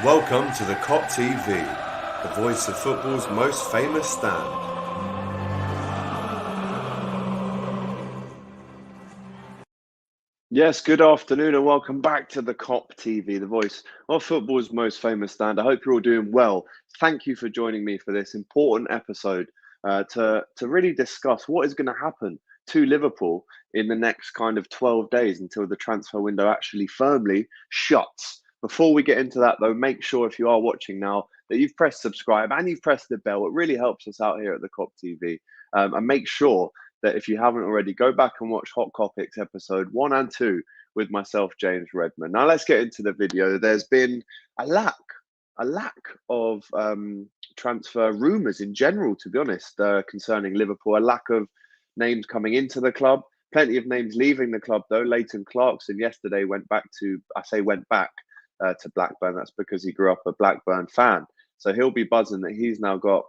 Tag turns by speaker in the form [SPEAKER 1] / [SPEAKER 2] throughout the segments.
[SPEAKER 1] Welcome to the Kop TV, the voice of football's most famous stand.
[SPEAKER 2] Yes, good afternoon and welcome back to the Kop TV, the voice of football's most famous stand. I hope you're all doing well. Thank you for joining me for this important episode to really discuss what is going to happen to Liverpool in the next kind of 12 days until the transfer window actually firmly shuts. Before we get into that, though, make sure if you are watching now that you've pressed subscribe and you've pressed the bell. It really helps us out here at the Kop TV. And make sure that if you haven't already, go back and watch Hot Topics episode 1 and 2 with myself, James Redman. Now let's get into the video. There's been a lack of transfer rumours in general, to be honest, concerning Liverpool. A lack of names coming into the club. Plenty of names leaving the club, though. Leighton Clarkson yesterday went back to Blackburn. That's because he grew up a Blackburn fan. So he'll be buzzing that he's now got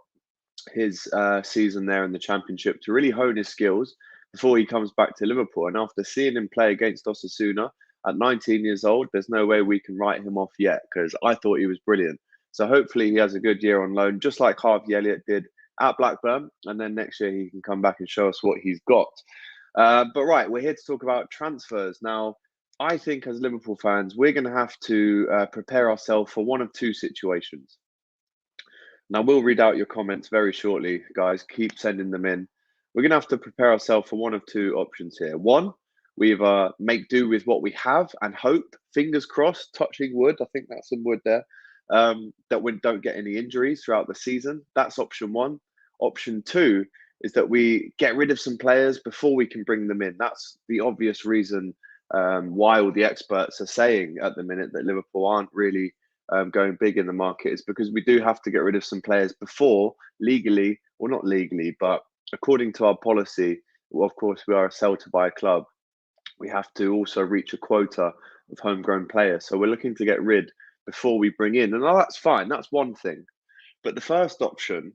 [SPEAKER 2] his season there in the Championship to really hone his skills before he comes back to Liverpool. And after seeing him play against Osasuna at 19 years old, there's no way we can write him off yet because I thought he was brilliant. So hopefully he has a good year on loan, just like Harvey Elliott did at Blackburn. And then next year he can come back and show us what he's got. But right, we're here to talk about transfers. Now, I think as Liverpool fans, we're going to have to prepare ourselves for one of two situations. Now, we'll read out your comments very shortly, guys. Keep sending them in. We're going to have to prepare ourselves for one of two options here. One, we either make do with what we have and hope, fingers crossed, touching wood, I think that's some wood there, that we don't get any injuries throughout the season. That's option one. Option two is that we get rid of some players before we can bring them in. That's the obvious reason why all the experts are saying at the minute that Liverpool aren't really going big in the market, is because we do have to get rid of some players before legally, or not legally, but according to our policy, well, of course, we are a sell to buy club. We have to also reach a quota of homegrown players. So we're looking to get rid before we bring in. And that's fine. That's one thing. But the first option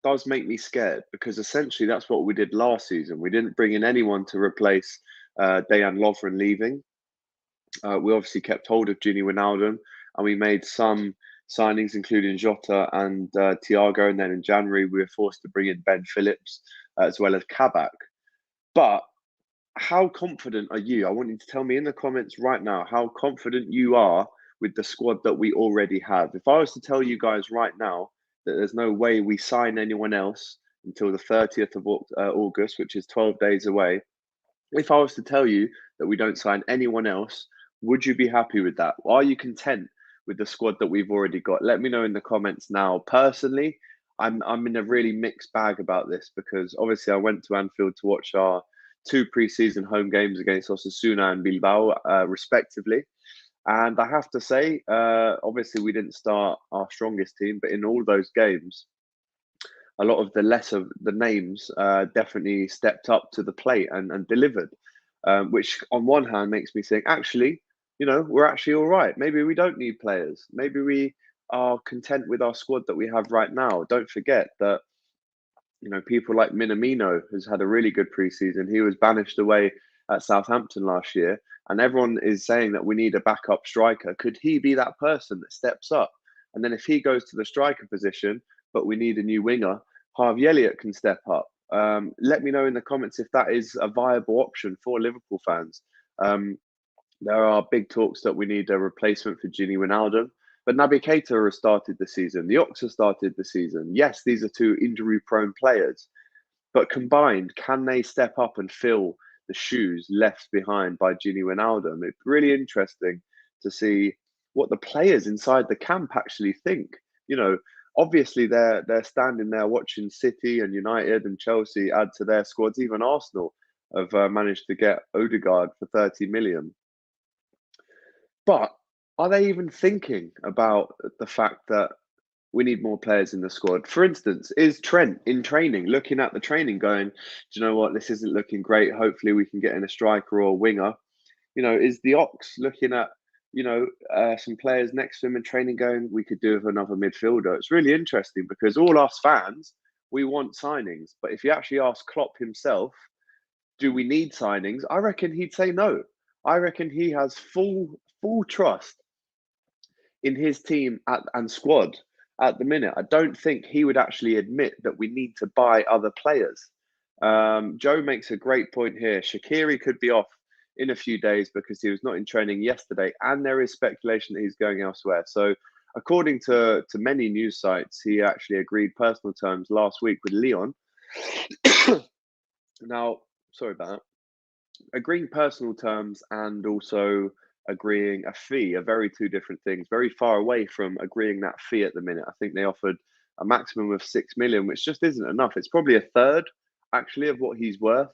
[SPEAKER 2] does make me scared because essentially that's what we did last season. We didn't bring in anyone to replace Dejan Lovren leaving. We obviously kept hold of Gini Wijnaldum, and we made some signings, including Jota and Thiago. And then in January, we were forced to bring in Ben Phillips as well as Kabak. But how confident are you? I want you to tell me in the comments right now how confident you are with the squad that we already have. If I was to tell you guys right now that there's no way we sign anyone else until the 30th of August, which is 12 days away, if I was to tell you that we don't sign anyone else, would you be happy with that? Are you content with the squad that we've already got? Let me know in the comments now. Personally, I'm in a really mixed bag about this because obviously I went to Anfield to watch our two pre-season home games against Osasuna and Bilbao, respectively. And I have to say, obviously we didn't start our strongest team, but in all those games, a lot of the lesser the names definitely stepped up to the plate and delivered, which on one hand makes me think, actually, we're actually all right. Maybe we don't need players. Maybe we are content with our squad that we have right now. Don't forget that, people like Minamino has had a really good preseason. He was banished away at Southampton last year, and everyone is saying that we need a backup striker. Could he be that person that steps up? And then if he goes to the striker position, but we need a new winger, Harvey Elliott can step up. Let me know in the comments if that is a viable option for Liverpool fans. There are big talks that we need a replacement for Gini Wijnaldum, but Naby Keita has started the season. The Ox has started the season. Yes, these are two injury-prone players, but combined, can they step up and fill the shoes left behind by Gini Wijnaldum? It's really interesting to see what the players inside the camp actually think. Obviously they're standing there watching City and United and Chelsea add to their squads. Even Arsenal have managed to get Odegaard for 30 million. But are they even thinking about the fact that we need more players in the squad? For instance, is Trent in training, looking at the training going, do you know what, this isn't looking great. Hopefully we can get in a striker or a winger. Is the Ox looking at, some players next to him in training going, we could do with another midfielder? It's really interesting because all us fans, we want signings. But if you actually ask Klopp himself, do we need signings? I reckon he'd say no. I reckon he has full trust in his team and squad at the minute. I don't think he would actually admit that we need to buy other players. Joe makes a great point here. Shaqiri could be off in a few days because he was not in training yesterday, and there is speculation that he's going elsewhere. So, according to many news sites, he actually agreed personal terms last week with Leon. Now, sorry about that. Agreeing personal terms and also agreeing a fee are very two different things. Very far away from agreeing that fee at the minute. I think they offered a maximum of 6 million, which just isn't enough. It's probably a third actually of what he's worth.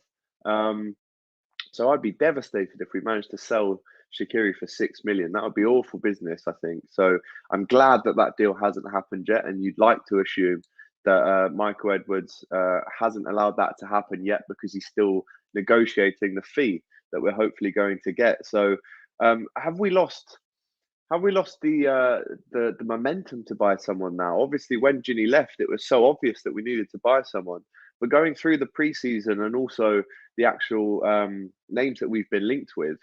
[SPEAKER 2] So I'd be devastated if we managed to sell Shaqiri for 6 million. That would be awful business, I think. So I'm glad that that deal hasn't happened yet, and you'd like to assume that Michael Edwards hasn't allowed that to happen yet because he's still negotiating the fee that we're hopefully going to get. So have we lost the momentum to buy someone now? Obviously, when Ginny left, it was so obvious that we needed to buy someone. But going through the preseason and also the actual names that we've been linked with,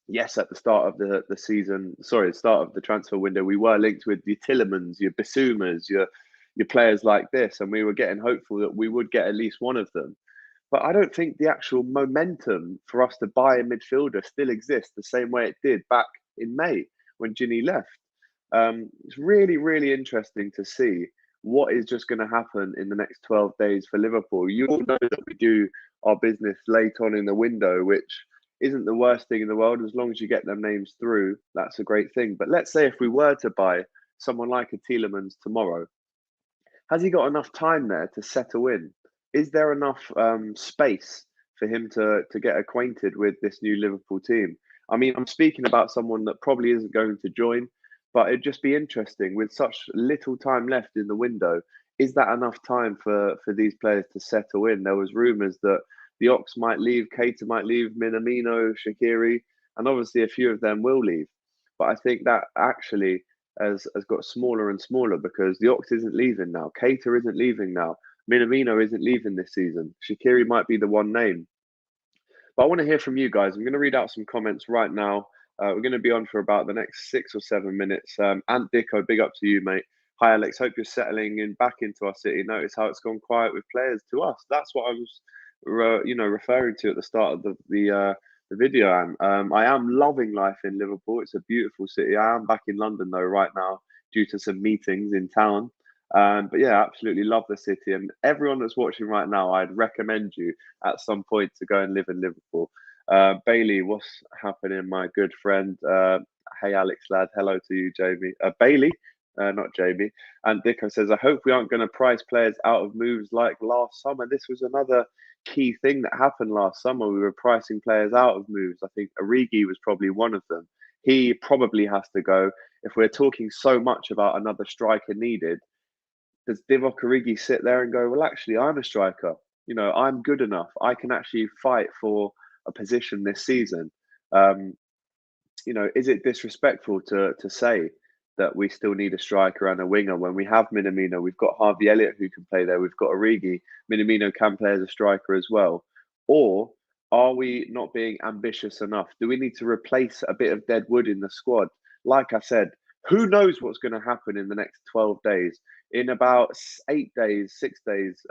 [SPEAKER 2] yes, at the start of the season, sorry, the start of the transfer window, we were linked with your Tillemans, your Bissoumas, your players like this, and we were getting hopeful that we would get at least one of them. But I don't think the actual momentum for us to buy a midfielder still exists the same way it did back in May when Ginny left. It's really, really interesting to see what is just going to happen in the next 12 days for Liverpool. You all know that we do our business late on in the window, which isn't the worst thing in the world. As long as you get them names through, that's a great thing. But let's say if we were to buy someone like a Tielemans tomorrow, has he got enough time there to settle in? Is there enough space for him to get acquainted with this new Liverpool team? I mean, I'm speaking about someone that probably isn't going to join, but it'd just be interesting with such little time left in the window. Is that enough time for these players to settle in? There was rumours that the Ox might leave, Keita might leave, Minamino, Shaqiri, and obviously a few of them will leave. But I think that actually has got smaller and smaller because the Ox isn't leaving now. Keita isn't leaving now. Minamino isn't leaving this season. Shaqiri might be the one name. But I want to hear from you guys. I'm going to read out some comments right now. We're going to be on for about the next 6 or 7 minutes. Ant Dicko, big up to you, mate. Hi, Alex. Hope you're settling in back into our city. Notice how it's gone quiet with players to us. That's what I was, referring to at the start of the video. I am loving life in Liverpool. It's a beautiful city. I am back in London though right now due to some meetings in town. But yeah, absolutely love the city. And everyone that's watching right now, I'd recommend you at some point to go and live in Liverpool. Bailey, what's happening, my good friend? Hey, Alex, lad. Hello to you, Jamie. Bailey, not Jamie. And Dicko says, I hope we aren't going to price players out of moves like last summer. This was another key thing that happened last summer. We were pricing players out of moves. I think Origi was probably one of them. He probably has to go. If we're talking so much about another striker needed, does Divock Origi sit there and go, well, actually, I'm a striker. I'm good enough. I can actually fight for a position this season. Is it disrespectful to say that we still need a striker and a winger when we have Minamino? We've got Harvey Elliott who can play there. We've got Origi. Minamino can play as a striker as well. Or are we not being ambitious enough? Do we need to replace a bit of dead wood in the squad? Like I said, who knows what's going to happen in the next 12 days? In about 8 days, 6 days,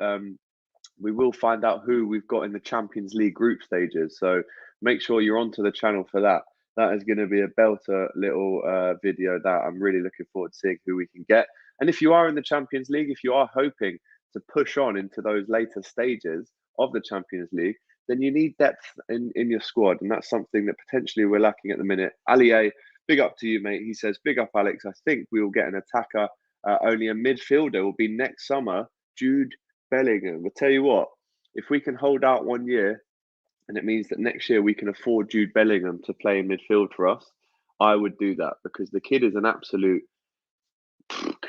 [SPEAKER 2] we will find out who we've got in the Champions League group stages. So make sure you're onto the channel for that. That is going to be a belter little video that I'm really looking forward to seeing who we can get. And if you are in the Champions League, if you are hoping to push on into those later stages of the Champions League, then you need depth in your squad. And that's something that potentially we're lacking at the minute. Ali A, big up to you, mate. He says, big up, Alex. I think we will get an attacker. Only a midfielder will be next summer. Jude Bellingham. I'll tell you what, if we can hold out 1 year, and it means that next year we can afford Jude Bellingham to play in midfield for us, I would do that because the kid is an absolute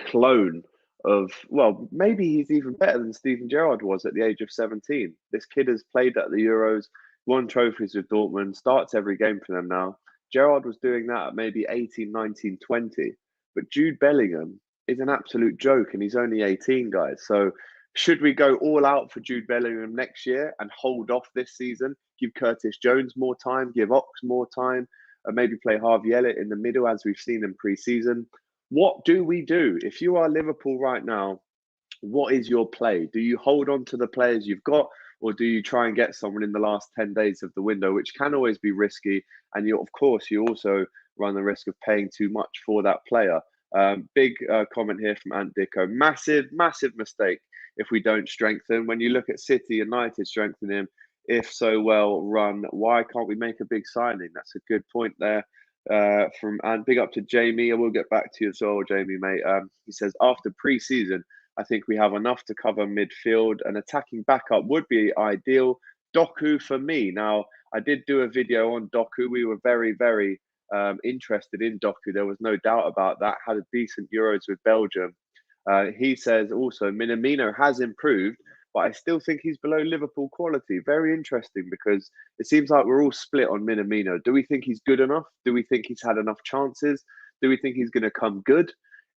[SPEAKER 2] clone of, well, maybe he's even better than Steven Gerrard was at the age of 17. This kid has played at the Euros, won trophies with Dortmund, starts every game for them now. Gerrard was doing that at maybe 18, 19, 20. But Jude Bellingham is an absolute joke and he's only 18, guys. So should we go all out for Jude Bellingham next year and hold off this season? Give Curtis Jones more time, give Ox more time, and maybe play Harvey Elliott in the middle as we've seen in pre-season? What do we do? If you are Liverpool right now, what is your play? Do you hold on to the players you've got, or do you try and get someone in the last 10 days of the window, which can always be risky? And you, of course, you also run the risk of paying too much for that player. Big comment here from Ant Dicko. Massive, massive mistake if we don't strengthen. When you look at City United strengthening, if so well run, why can't we make a big signing? That's a good point there. And big up to Jamie. I will get back to you as well, Jamie, mate. He says, after pre-season, I think we have enough to cover midfield. An attacking backup would be ideal. Doku for me. Now, I did do a video on Doku. We were very, very interested in Doku. There was no doubt about that. Had a decent Euros with Belgium. He says also Minamino has improved, but I still think he's below Liverpool quality. Very interesting, because it seems like we're all split on Minamino. Do we think he's good enough? Do we think he's had enough chances? Do we think he's going to come good?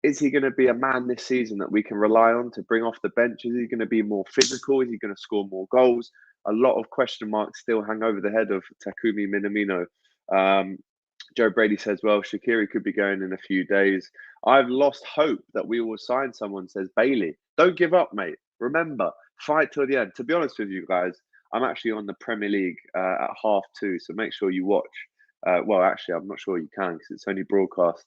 [SPEAKER 2] Is he going to be a man this season that we can rely on to bring off the bench? Is he going to be more physical? Is he going to score more goals? A lot of question marks still hang over the head of Takumi Minamino. Joe Brady says, well, Shaqiri could be going in a few days. I've lost hope that we will sign someone, says Bailey. Don't give up, mate. Remember, fight till the end. To be honest with you guys, I'm actually on the Premier League at 2:30, so make sure you watch. Well, actually, I'm not sure you can, because it's only broadcast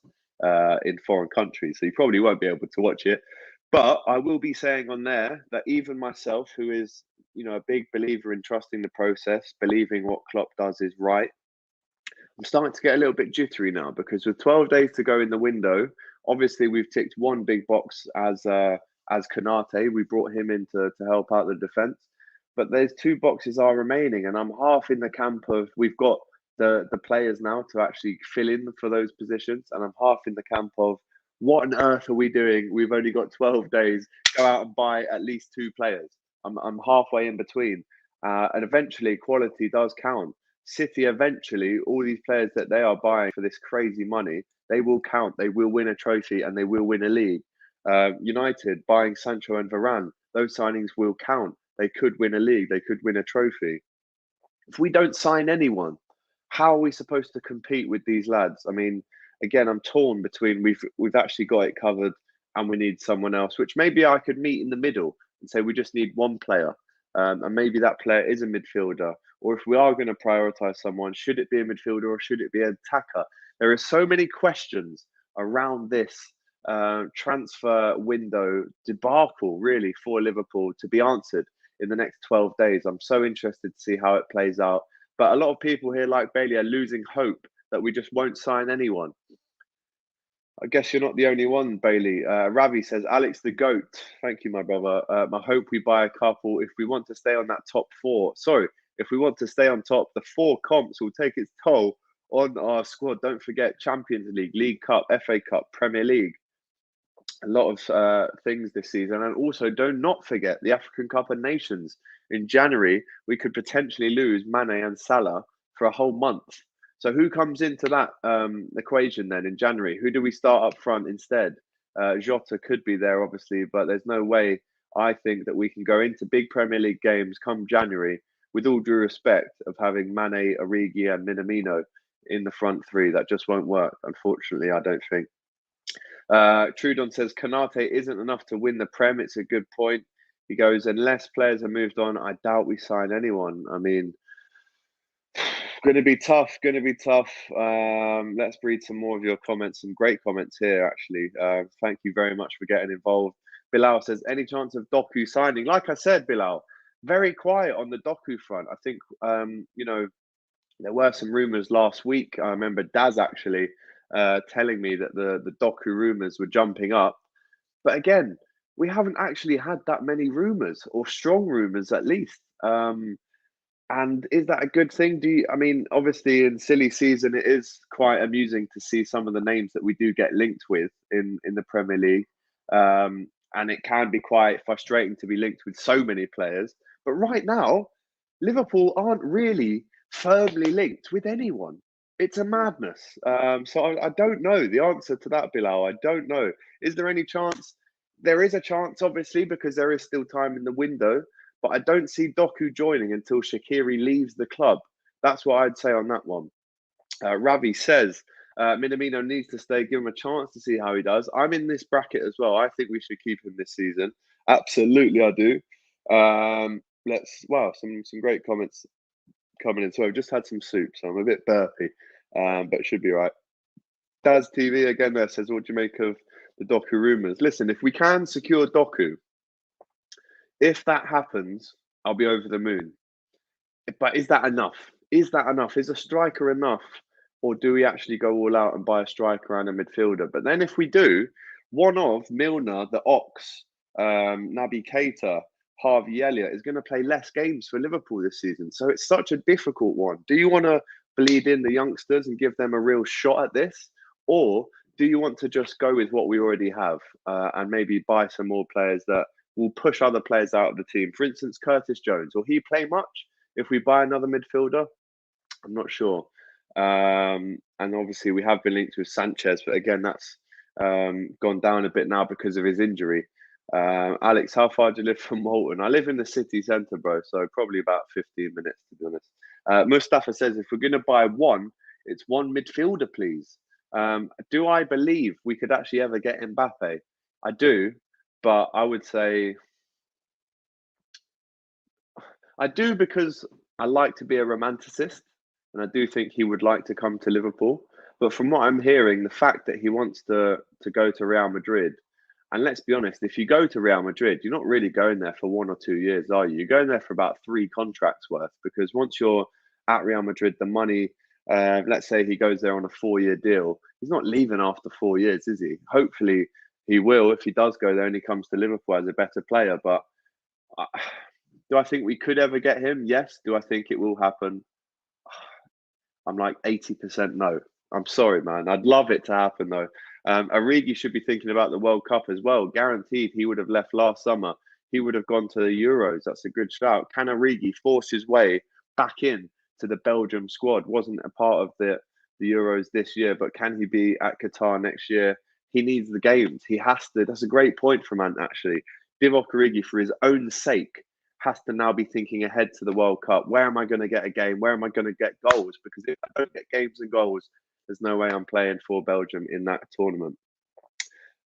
[SPEAKER 2] in foreign countries, so you probably won't be able to watch it. But I will be saying on there that even myself, who is, a big believer in trusting the process, believing what Klopp does is right, I'm starting to get a little bit jittery now, because with 12 days to go in the window, obviously we've ticked one big box as Konate. We brought him in to help out the defence, but there's two boxes are remaining, and I'm half in the camp of we've got the players now to actually fill in for those positions, and I'm half in the camp of what on earth are we doing? We've only got 12 days. Go out and buy at least two players. I'm halfway in between, and eventually quality does count. City eventually, all these players that they are buying for this crazy money, they will count. They will win a trophy and they will win a league. United buying Sancho and Varane, those signings will count. They could win a league. They could win a trophy. If we don't sign anyone, how are we supposed to compete with these lads? I mean, again, I'm torn between we've actually got it covered and we need someone else, which maybe I could meet in the middle and say we just need one player. And maybe that player is a midfielder. Or if we are going to prioritize someone, should it be a midfielder or should it be an attacker? There are so many questions around this transfer window debacle, really, for Liverpool to be answered in the next 12 days. I'm so interested to see how it plays out. But a lot of people here, like Bailey, are losing hope that we just won't sign anyone. I guess you're not the only one, Bailey. Ravi says, Alex the GOAT. Thank you, my brother. I hope we buy a couple if we want to stay on that top four. Sorry, if we want to stay on top, the four comps will take its toll on our squad. Don't forget Champions League, League Cup, FA Cup, Premier League. A lot of things this season. And also, don't not forget the African Cup of Nations. In January, we could potentially lose Mane and Salah for a whole month. So who comes into that equation then in January? Who do we start up front instead? Jota could be there, obviously, but there's no way I think that we can go into big Premier League games come January, with all due respect, of having Mane, Origi and Minamino in the front three. That just won't work, unfortunately, I don't think. Trudon says, Konate isn't enough to win the Prem. It's a good point. He goes, unless players are moved on, I doubt we sign anyone. I mean, going to be tough. Let's read some more of your comments. Some great comments here, actually. Thank you very much for getting involved. Bilal says, any chance of Doku signing? Like I said, Bilal, very quiet on the Doku front. I think, there were some rumours last week. I remember Daz actually telling me that the Doku rumours were jumping up. But again, we haven't actually had that many rumours, or strong rumours at least. And is that a good thing? I mean, obviously in silly season, it is quite amusing to see some of the names that we do get linked with in the Premier League. And it can be quite frustrating to be linked with so many players. But right now, Liverpool aren't really firmly linked with anyone. It's a madness. So I don't know the answer to that, Bilal. I don't know. Is there any chance? There is a chance, obviously, because there is still time in the window. But I don't see Doku joining until Shaqiri leaves the club. That's what I'd say on that one. Ravi says, Minamino needs to stay. Give him a chance to see how he does. I'm in this bracket as well. I think we should keep him this season. Absolutely, I do. Some great comments coming in. So I've just had some soup, so I'm a bit burpy, but it should be right. Daz TV again there says, what do you make of the Doku rumours? Listen, if we can secure Doku, if that happens, I'll be over the moon. But is that enough? Is that enough? Is a striker enough? Or do we actually go all out and buy a striker and a midfielder? But then if we do, one of Milner, the Ox, Naby Keita, Harvey Elliott is going to play less games for Liverpool this season. So it's such a difficult one. Do you want to bleed in the youngsters and give them a real shot at this? Or do you want to just go with what we already have and maybe buy some more players that will push other players out of the team? For instance, Curtis Jones. Will he play much if we buy another midfielder? I'm not sure. And obviously, we have been linked with Sanchez, but again, that's gone down a bit now because of his injury. Alex, how far do you live from Walton? I live in the city centre, bro, so probably about 15 minutes, to be honest. Mustafa says, if we're going to buy one, it's one midfielder, please. Do I believe we could actually ever get Mbappe? I do, but I would say I do because I like to be a romanticist, and I do think he would like to come to Liverpool. But from what I'm hearing, the fact that he wants to go to Real Madrid, and let's be honest, if you go to Real Madrid, you're not really going there for 1 or 2 years, are you? You're going there for about 3 contracts worth, because once you're at Real Madrid, the money, let's say he goes there on a 4-year deal, he's not leaving after 4 years, is he? Hopefully he will if he does go there and he comes to Liverpool as a better player. But do I think we could ever get him? Yes. Do I think it will happen? I'm like 80% no. I'm sorry, man. I'd love it to happen, though. Origi should be thinking about the World Cup as well. Guaranteed he would have left last summer. He would have gone to the Euros. That's a good shout. Can Origi force his way back in to the Belgium squad? Wasn't a part of the Euros this year, but can he be at Qatar next year? He needs the games. He has to. That's a great point from Ant, actually. Divock Origi, for his own sake, has to now be thinking ahead to the World Cup. Where am I going to get a game? Where am I going to get goals? Because if I don't get games and goals, there's no way I'm playing for Belgium in that tournament.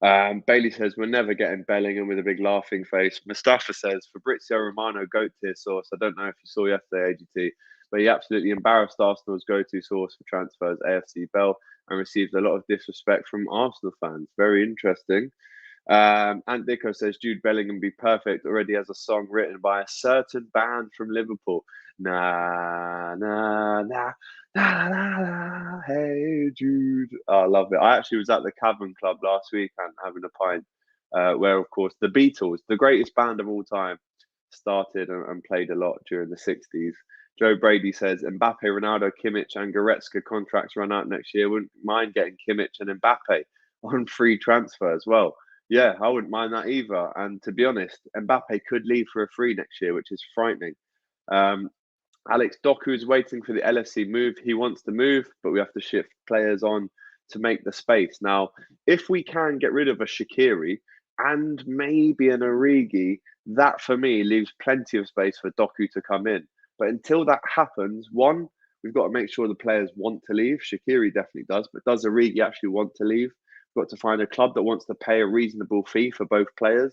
[SPEAKER 2] Bailey says, we're never getting Bellingham with a big laughing face. Mustafa says, Fabrizio Romano, goat tier source. I don't know if you saw yesterday, AGT, but he absolutely embarrassed Arsenal's go-to source for transfers, AFC Bell, and received a lot of disrespect from Arsenal fans. Very interesting. And Nico says Jude Bellingham be perfect. Already has a song written by a certain band from Liverpool. Na na na na na na. Hey Jude. Oh, I love it. I actually was at the Cavern Club last week and having a pint, where of course the Beatles, the greatest band of all time, started and played a lot during the 60s. Joe Brady says Mbappe, Ronaldo, Kimmich, and Goretzka contracts run out next year. Wouldn't mind getting Kimmich and Mbappe on free transfer as well. Yeah, I wouldn't mind that either. And to be honest, Mbappe could leave for a free next year, which is frightening. Alex Doku is waiting for the LFC move. He wants to move, but we have to shift players on to make the space. Now, if we can get rid of a Shaqiri and maybe an Origi, that for me leaves plenty of space for Doku to come in. But until that happens, one, we've got to make sure the players want to leave. Shaqiri definitely does, but does Origi actually want to leave? We've got to find a club that wants to pay a reasonable fee for both players.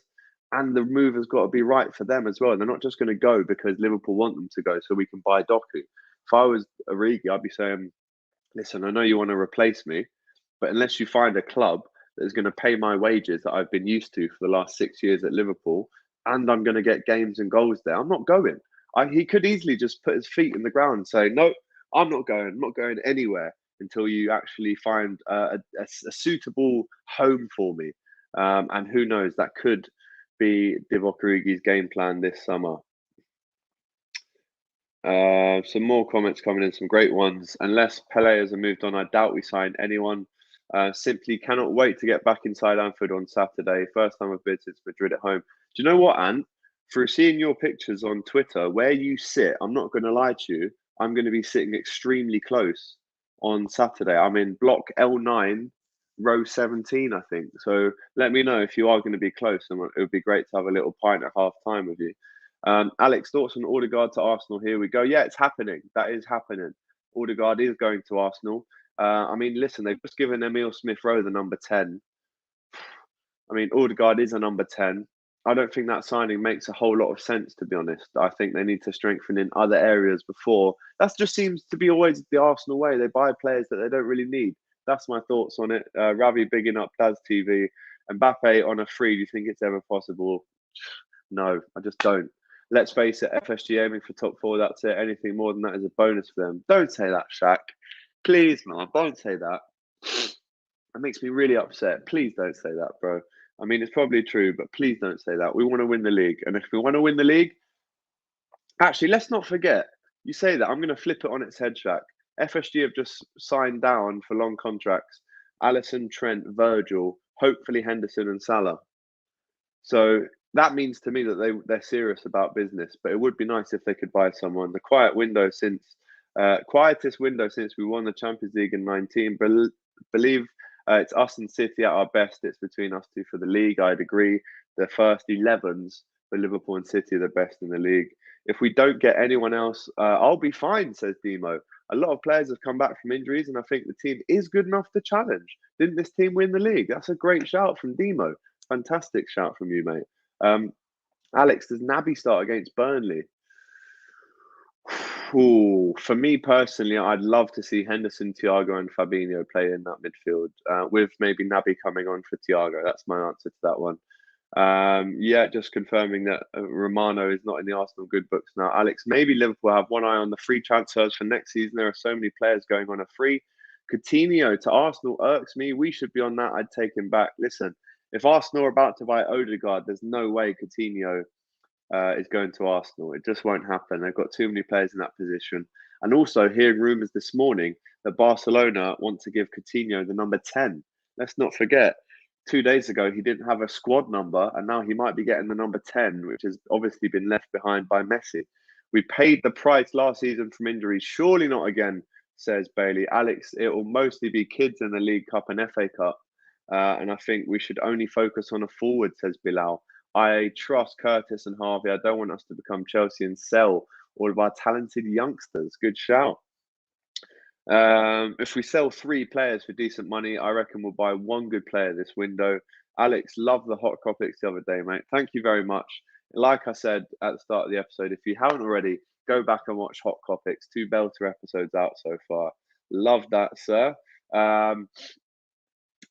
[SPEAKER 2] And the move has got to be right for them as well. They're not just going to go because Liverpool want them to go so we can buy Doku. If I was Origi, I'd be saying, listen, I know you want to replace me, but unless you find a club that is going to pay my wages that I've been used to for the last 6 years at Liverpool, and I'm going to get games and goals there, I'm not going. He could easily just put his feet in the ground and say, no, I'm not going. I'm not going anywhere until you actually find a suitable home for me. And who knows, that could be Divock Origi's game plan this summer. Some more comments coming in, some great ones. Unless players are moved on, I doubt we sign anyone. Simply cannot wait to get back inside Anfield on Saturday. First time I've been since Madrid at home. Do you know what, Ant? Through seeing your pictures on Twitter, where you sit, I'm not going to lie to you, I'm going to be sitting extremely close on Saturday. I'm in block L9, row 17, I think. So let me know if you are going to be close. And it would be great to have a little pint at half time with you. Alex, thoughts on Odegaard to Arsenal? Here we go. Yeah, it's happening. That is happening. Odegaard is going to Arsenal. I mean, listen, they've just given Emil Smith-Rowe the number 10. I mean, Odegaard is a number 10. I don't think that signing makes a whole lot of sense, to be honest. I think they need to strengthen in other areas before. That just seems to be always the Arsenal way. They buy players that they don't really need. That's my thoughts on it. Ravi bigging up Daz TV. Mbappe on a free. Do you think it's ever possible? No, I just don't. Let's face it, FSG aiming for top four. That's it. Anything more than that is a bonus for them. Don't say that, Shaq. Please, man, don't say that. It makes me really upset. Please don't say that, bro. I mean, it's probably true, but please don't say that. We want to win the league. And if we want to win the league, actually, let's not forget. You say that, I'm going to flip it on its head, Shaq. FSG have just signed down for long contracts Allison, Trent, Virgil, hopefully Henderson and Salah. So that means to me that they're serious about business. But it would be nice if they could buy someone. The quietest window since we won the Champions League in 19. Believe it's us and City at our best. It's between us two for the league. I'd agree. The first 11s for Liverpool and City are the best in the league. If we don't get anyone else, I'll be fine, says Demo. A lot of players have come back from injuries, and I think the team is good enough to challenge. Didn't this team win the league? That's a great shout from Demo. Fantastic shout from you, mate. Alex, does Naby start against Burnley? Ooh, for me personally, I'd love to see Henderson, Thiago, and Fabinho play in that midfield, with maybe Naby coming on for Thiago. That's my answer to that one. Yeah, just confirming that Romano is not in the Arsenal good books now. Alex, maybe Liverpool have one eye on the free transfers for next season. There are so many players going on a free. Coutinho to Arsenal irks me. We should be on that. I'd take him back. Listen, if Arsenal are about to buy Odegaard, there's no way Coutinho is going to Arsenal. It just won't happen. They've got too many players in that position. And also, hearing rumours this morning that Barcelona want to give Coutinho the number 10. Let's not forget, 2 days ago, he didn't have a squad number, and now he might be getting the number 10, which has obviously been left behind by Messi. We paid the price last season from injuries. Surely not again, says Bailey. Alex, it will mostly be kids in the League Cup and FA Cup. And I think we should only focus on a forward, says Bilal. I trust Curtis and Harvey. I don't want us to become Chelsea and sell all of our talented youngsters. Good shout. If we sell 3 players for decent money, I reckon we'll buy 1 good player this window. Alex, love the hot topics the other day, mate. Thank you very much. Like I said at the start of the episode, if you haven't already, go back and watch Hot Topics. 2 belter episodes out so far. Love that, sir.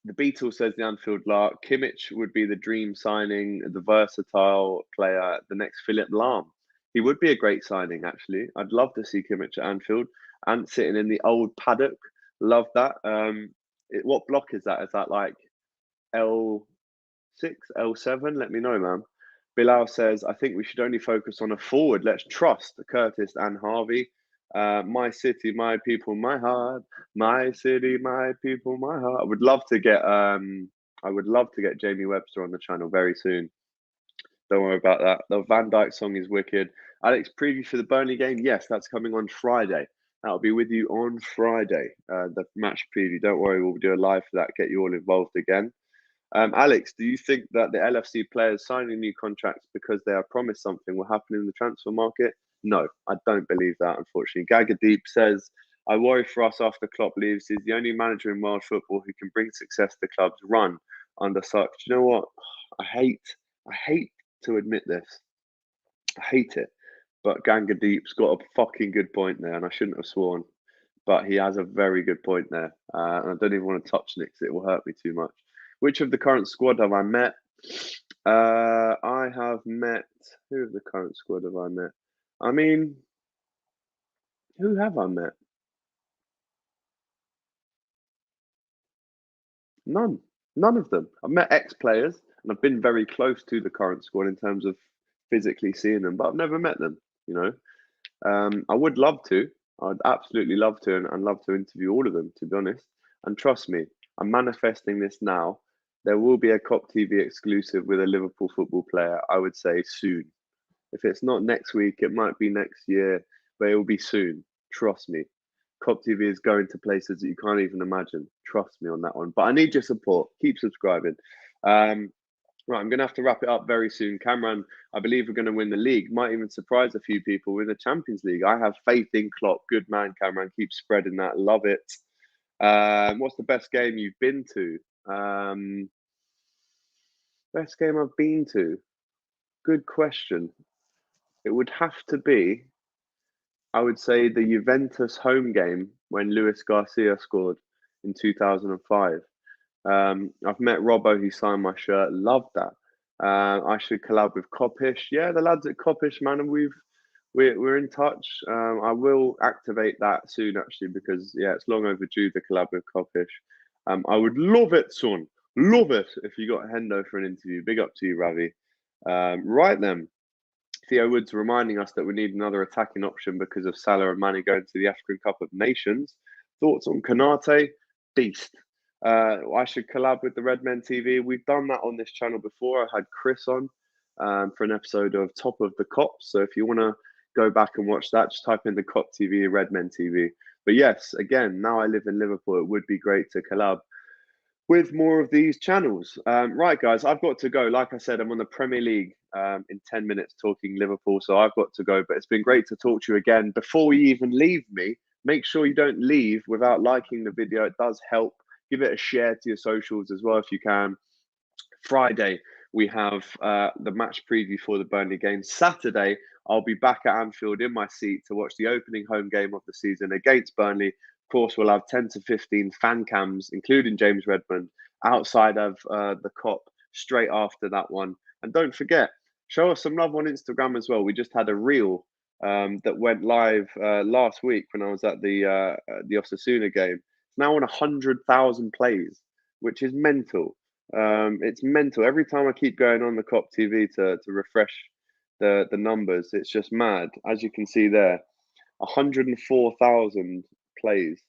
[SPEAKER 2] The Beatles says the Anfield Lark. Kimmich would be the dream signing, the versatile player, the next Philip Lahm. He would be a great signing, actually. I'd love to see Kimmich at Anfield and sitting in the old paddock. Love that. What block is that? Is that like L6, L7? Let me know, man. Bilal says, I think we should only focus on a forward. Let's trust Curtis and Harvey. My city, my people, my heart. My city, my people, my heart. I would love to get Jamie Webster on the channel very soon. Don't worry about that. The Van Dijk song is wicked. Alex, preview for the Burnley game? Yes, that's coming on Friday. That'll be with you on Friday. The match preview. Don't worry, we'll do a live for that. Get you all involved again. Alex, do you think that the LFC players signing new contracts because they are promised something will happen in the transfer market? No, I don't believe that, unfortunately. Gagadeep says, I worry for us after Klopp leaves. He's the only manager in world football who can bring success to clubs run under such. Do you know what? I hate to admit this. I hate it. But Gagadeep's got a fucking good point there, and I shouldn't have sworn. But he has a very good point there. And I don't even want to touch Nick because it will hurt me too much. Which of the current squad have I met? I have met... Who of the current squad have I met? I mean, who have I met? None. None of them. I've met ex-players, and I've been very close to the current squad in terms of physically seeing them, but I've never met them, you know. I would love to. I'd absolutely love to, and love to interview all of them, to be honest. And trust me, I'm manifesting this now. There will be a Kop TV exclusive with a Liverpool football player, I would say soon. If it's not next week, it might be next year, but it will be soon. Trust me. Kop TV is going to places that you can't even imagine. Trust me on that one. But I need your support. Keep subscribing. Right, I'm going to have to wrap it up very soon. Cameron, I believe we're going to win the league. Might even surprise a few people with the Champions League. I have faith in Klopp. Good man, Cameron. Keep spreading that. Love it. What's the best game you've been to? Best game I've been to? Good question. It would have to be, I would say, the Juventus home game when Luis Garcia scored in 2005. I've met Robbo, he signed my shirt, loved that. I should collab with Kopish. Yeah, the lads at Kopish, man, and we're in touch. I will activate that soon, actually, because yeah, it's long overdue to collab with Kopish. I would love it, son. Love it if you got Hendo for an interview. Big up to you, Ravi. Right then. Theo Woods reminding us that we need another attacking option because of Salah and Mane going to the African Cup of Nations. Thoughts on Kanate? Beast. I should collab with the Redmen TV. We've done that on this channel before. I had Chris on for an episode of Top of the Cops. So if you want to go back and watch that, just type in the Kop TV, Redmen TV. But yes, again, now I live in Liverpool, it would be great to collab with more of these channels. Right, guys, I've got to go. Like I said, I'm on the Premier League in 10 minutes talking Liverpool, so I've got to go. But it's been great to talk to you again. Before you even leave me, make sure you don't leave without liking the video. It does help. Give it a share to your socials as well if you can. Friday, we have the match preview for the Burnley game. Saturday, I'll be back at Anfield in my seat to watch the opening home game of the season against Burnley. Of course, we'll have 10 to 15 fan cams, including James Redmond, outside of the Kop straight after that one. And don't forget, show us some love on Instagram as well. We just had a reel that went live last week when I was at the Osasuna game. It's now on 100,000 plays, which is mental. It's mental. Every time I keep going on the Kop TV to refresh the numbers, it's just mad. As you can see there, 104,000 plays,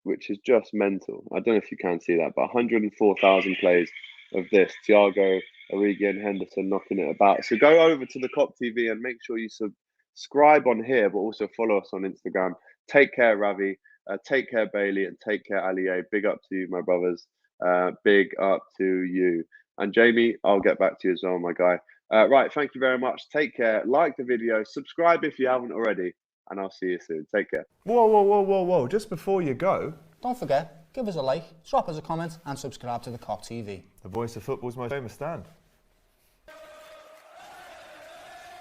[SPEAKER 2] which is just mental. I don't know if you can see that, but 104,000 plays of this. Thiago, Origi and Henderson knocking it about. So go over to the Kop TV and make sure you subscribe on here, but also follow us on Instagram. Take care, Ravi. Take care, Bailey, and take care, Aliye. Big up to you, my brothers. Big up to you. And Jamie, I'll get back to you as well, my guy. Right, thank you very much. Take care. Like the video. Subscribe if you haven't already. And I'll see you soon. Take care.
[SPEAKER 1] Whoa. Just before you go,
[SPEAKER 3] don't forget, give us a like, drop us a comment and subscribe to the Kop TV.
[SPEAKER 1] the voice of football's most famous stand.